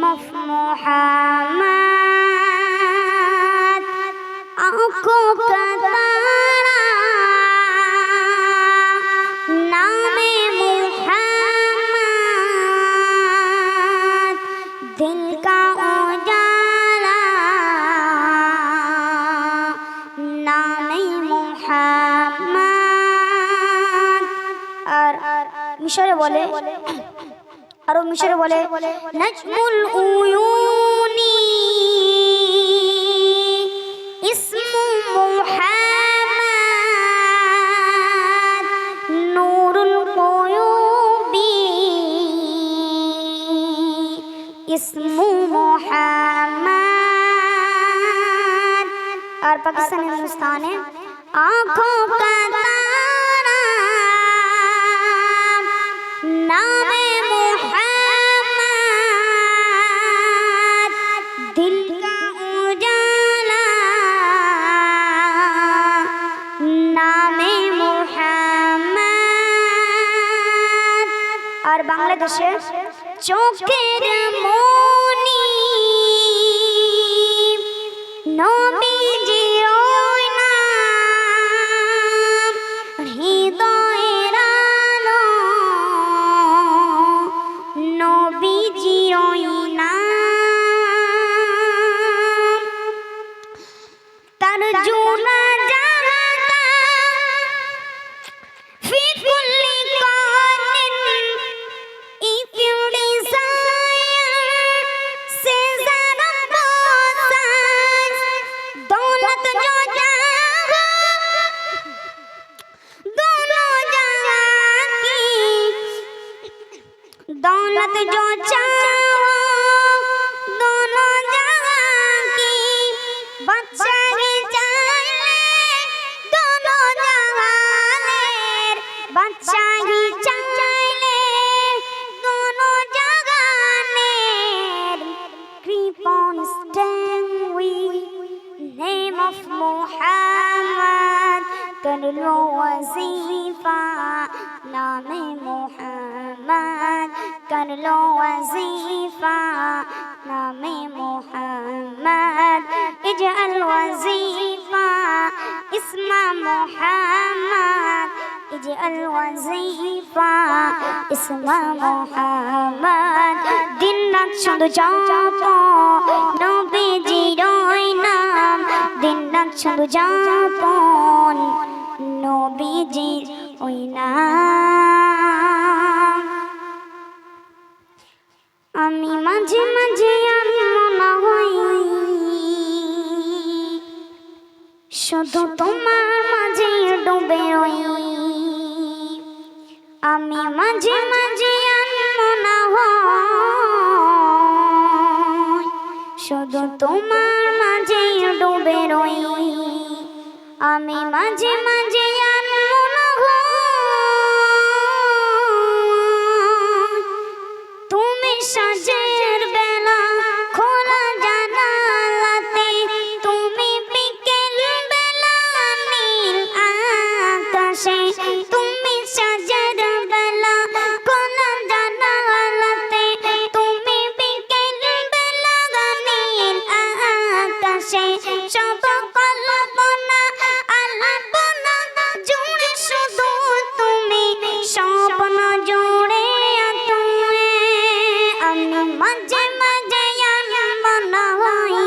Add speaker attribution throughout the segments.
Speaker 1: of Muhammad, आँखों का तारा नामे मुहम्मद, दिल का उजाला नामे मुहम्मद। और मिशरे बोले আরো মিশরে বলে নাজমুল উয়ুনি ইসমু মুহাম্মদ নূরুল কুয়ুবি ইসমু মুহাম্মদ। और पाकिस्तान हिंदुस्तान है आँखों का तारा नामे मुहम्मद, दिल का उजाला नामे मुहम्मद। और बांग्लादेशे चोखेर मणि नबीजिर नाम, हृदয়ের আলো নবীজির নাম। তারজুনা জাহাতা ফি কুল্লি কানিন, if you desire Cesar Bosas, दौलत जो चाहो दोनों जहां की, दौलत जो चाहो दोनों जहां की, बादशाही चाहे दोनों जहानेर, बादशाही चाहे दोनों जहानेर। Keep on staying with name of Muhammad, कर लो वजीफा नामे मुहम्मद, कर लो वजीफा नामे मुहम्मद। इजअल वजीफा इस्मा मुहम्मद, इजअल वजीफा इस्मा मुहम्मद। दिन रात শুধু জপো নবীজির নাম, দিন রাত শুধু জপো নবীজির ওই নাম। আমি মাঝে মাঝে মনে হই শুধু তোমার মাঝে ডুবে রই, আমি মাঝে মাঝে মনে হয় শুধু তোমার মাঝে ডুবে রই, আমি মাঝে মাঝে মনে হয় তুমি সাজের বেলা খোলা জানালাতে, তুমি বিকেল বেলা নীল আকাশে, তুমি সাজের বেলা খোলা জানালাতে, তুমি বিকেল বেলা নীল আকাশে। সব কল্পনা আলপনা জুড়ে শুধু তুমি, স্বপ্ন জুড়ে তুমি। আমি মাঝে মাঝে মনে হয়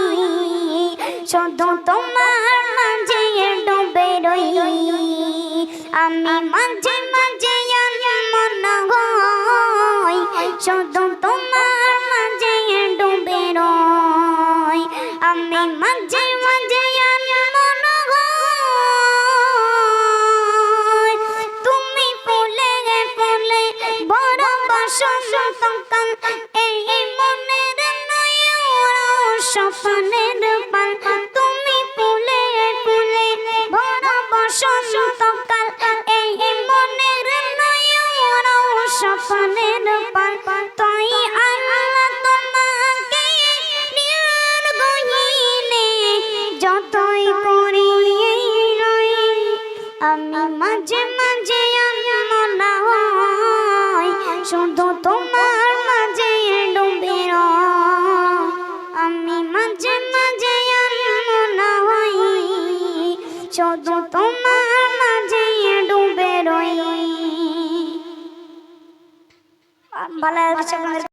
Speaker 1: শুধু তোমার মাঝে ডুবে রই, আমি মাঝে মাঝে মনে হয় শুধু তোমার মাঝে ডুবে রই, আমি মাঝে মাঝে মনে হয় তুমি ফুলে ফুলে বড় বসন্তকাল, এই মনের নয়ন স্বপ্নের পাল। তুমি ফুলে ফুলে বড় বসন্তকাল, এই মনের নয়ন স্বপ্নের পাল। তাই আল্লাহ তোমাকে নিয়ার গহীনে যতই করি রই, আমি মাঝে মাঝে মনে হয় শুধু তোমার মাঝে ডুবে রই। শুধু তোমার মাঝে ডুবে রই। ভালো লাগছে আপনাদের?